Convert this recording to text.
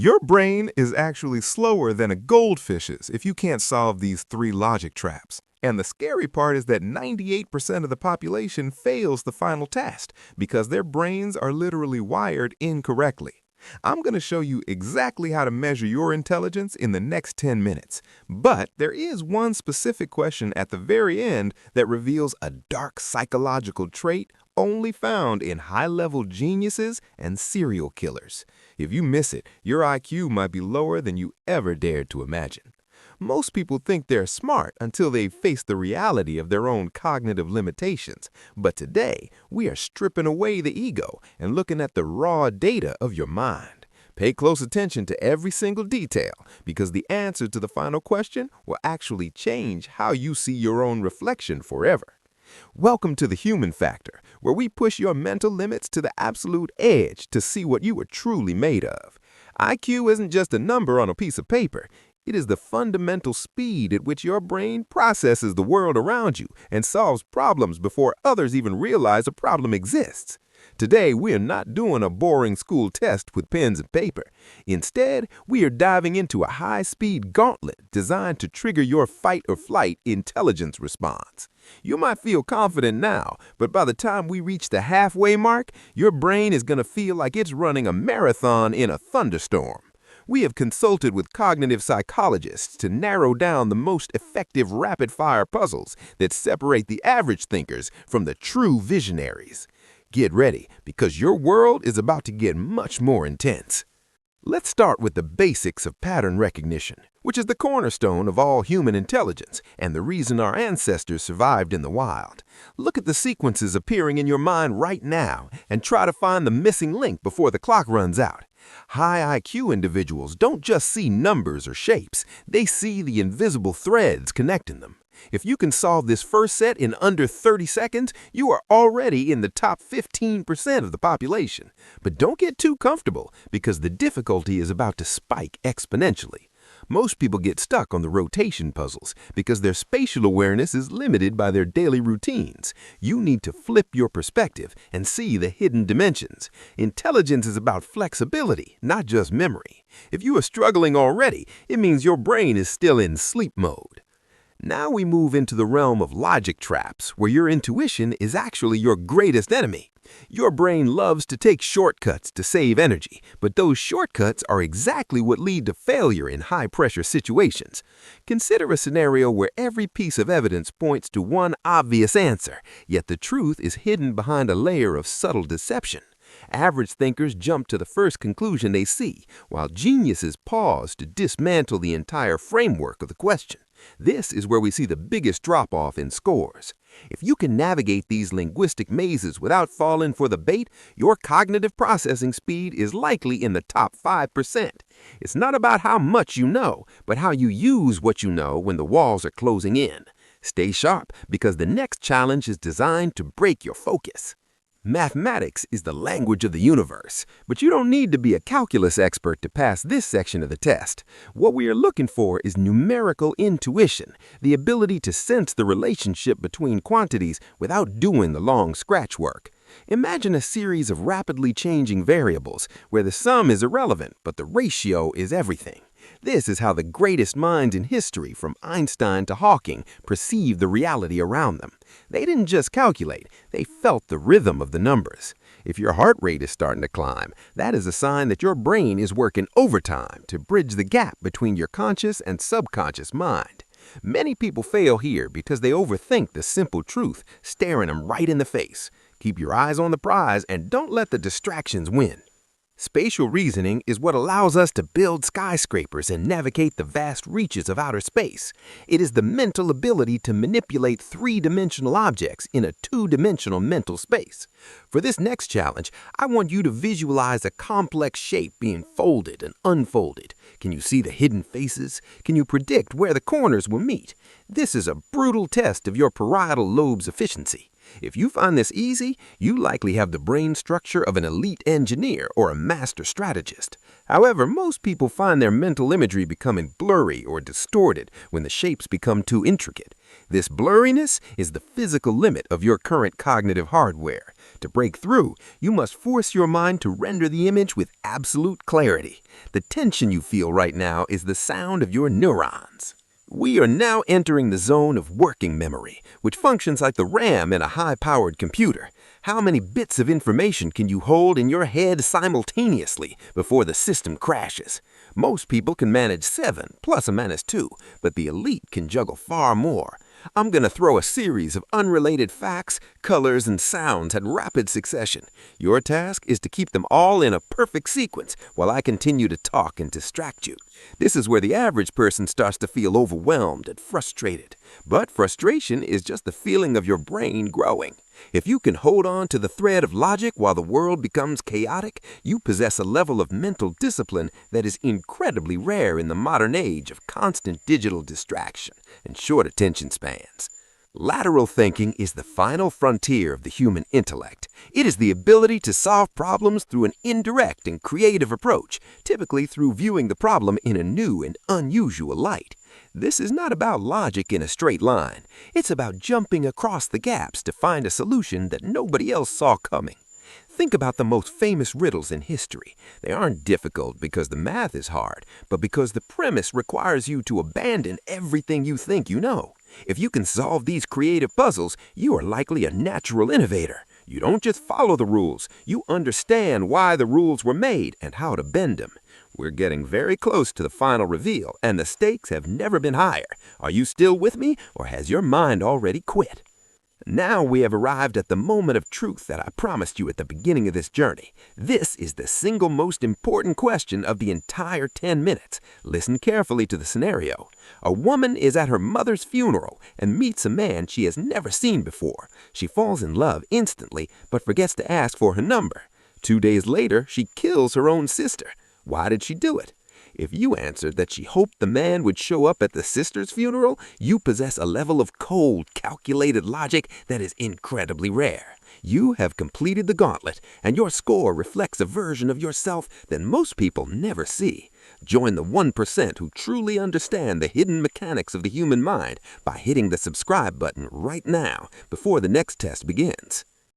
Your brain is actually slower than a goldfish's if you can't solve these three logic traps. And the scary part is that 98% of the population fails the final test because their brains are literally wired incorrectly. I'm going to show you exactly how to measure your intelligence in the next 10 minutes. But there is one specific question at the very end that reveals a dark psychological trait only found in high-level geniuses and serial killers. If you miss it, your IQ might be lower than you ever dared to imagine. Most people think they're smart until they face the reality of their own cognitive limitations. But today, we are stripping away the ego and looking at the raw data of your mind. Pay close attention to every single detail because the answer to the final question will actually change how you see your own reflection forever. Welcome to the Human Factor, where we push your mental limits to the absolute edge to see what you are truly made of. IQ isn't just a number on a piece of paper. It is the fundamental speed at which your brain processes the world around you and solves problems before others even realize a problem exists. Today, we are not doing a boring school test with pens and paper. Instead, we are diving into a high-speed gauntlet designed to trigger your fight-or-flight intelligence response. You might feel confident now, but by the time we reach the halfway mark, your brain is going to feel like it's running a marathon in a thunderstorm. We have consulted with cognitive psychologists to narrow down the most effective rapid-fire puzzles that separate the average thinkers from the true visionaries. Get ready, because your world is about to get much more intense. Let's start with the basics of pattern recognition, which is the cornerstone of all human intelligence and the reason our ancestors survived in the wild. Look at the sequences appearing in your mind right now and try to find the missing link before the clock runs out. High IQ individuals don't just see numbers or shapes, they see the invisible threads connecting them. If you can solve this first set in under 30 seconds, you are already in the top 15% of the population. But don't get too comfortable because the difficulty is about to spike exponentially. Most people get stuck on the rotation puzzles because their spatial awareness is limited by their daily routines. You need to flip your perspective and see the hidden dimensions. Intelligence is about flexibility, not just memory. If you are struggling already, it means your brain is still in sleep mode. Now we move into the realm of logic traps, where your intuition is actually your greatest enemy. Your brain loves to take shortcuts to save energy, but those shortcuts are exactly what lead to failure in high-pressure situations. Consider a scenario where every piece of evidence points to one obvious answer, yet the truth is hidden behind a layer of subtle deception. Average thinkers jump to the first conclusion they see, while geniuses pause to dismantle the entire framework of the question. This is where we see the biggest drop-off in scores. If you can navigate these linguistic mazes without falling for the bait, your cognitive processing speed is likely in the top 5%. It's not about how much you know, but how you use what you know when the walls are closing in. Stay sharp, because the next challenge is designed to break your focus. Mathematics is the language of the universe, but you don't need to be a calculus expert to pass this section of the test. What we are looking for is numerical intuition, the ability to sense the relationship between quantities without doing the long scratch work. Imagine a series of rapidly changing variables where the sum is irrelevant, but the ratio is everything. This is how the greatest minds in history, from Einstein to Hawking, perceived the reality around them. They didn't just calculate, they felt the rhythm of the numbers. If your heart rate is starting to climb, that is a sign that your brain is working overtime to bridge the gap between your conscious and subconscious mind. Many people fail here because they overthink the simple truth staring them right in the face. Keep your eyes on the prize and don't let the distractions win. Spatial reasoning is what allows us to build skyscrapers and navigate the vast reaches of outer space. It is the mental ability to manipulate three-dimensional objects in a two-dimensional mental space. For this next challenge, I want you to visualize a complex shape being folded and unfolded. Can you see the hidden faces? Can you predict where the corners will meet? This is a brutal test of your parietal lobe's efficiency. If you find this easy, you likely have the brain structure of an elite engineer or a master strategist. However, most people find their mental imagery becoming blurry or distorted when the shapes become too intricate. This blurriness is the physical limit of your current cognitive hardware. To break through, you must force your mind to render the image with absolute clarity. The tension you feel right now is the sound of your neurons. We are now entering the zone of working memory, which functions like the RAM in a high-powered computer. How many bits of information can you hold in your head simultaneously before the system crashes? Most people can manage 7 plus or minus 2, but the elite can juggle far more. I'm going to throw a series of unrelated facts, colors, and sounds at rapid succession. Your task is to keep them all in a perfect sequence while I continue to talk and distract you. This is where the average person starts to feel overwhelmed and frustrated. But frustration is just the feeling of your brain growing. If you can hold on to the thread of logic while the world becomes chaotic, you possess a level of mental discipline that is incredibly rare in the modern age of constant digital distraction and short attention spans. Lateral thinking is the final frontier of the human intellect. It is the ability to solve problems through an indirect and creative approach, typically through viewing the problem in a new and unusual light. This is not about logic in a straight line. It's about jumping across the gaps to find a solution that nobody else saw coming. Think about the most famous riddles in history. They aren't difficult because the math is hard, but because the premise requires you to abandon everything you think you know. If you can solve these creative puzzles, you are likely a natural innovator. You don't just follow the rules, you understand why the rules were made and how to bend them. We're getting very close to the final reveal, and the stakes have never been higher. Are you still with me, or has your mind already quit? Now we have arrived at the moment of truth that I promised you at the beginning of this journey. This is the single most important question of the entire 10 minutes. Listen carefully to the scenario. A woman is at her mother's funeral and meets a man she has never seen before. She falls in love instantly, but forgets to ask for her number. 2 days later, she kills her own sister. Why did she do it? If you answered that she hoped the man would show up at the sister's funeral, you possess a level of cold, calculated logic that is incredibly rare. You have completed the gauntlet, and your score reflects a version of yourself that most people never see. Join the 1% who truly understand the hidden mechanics of the human mind by hitting the subscribe button right now before the next test begins.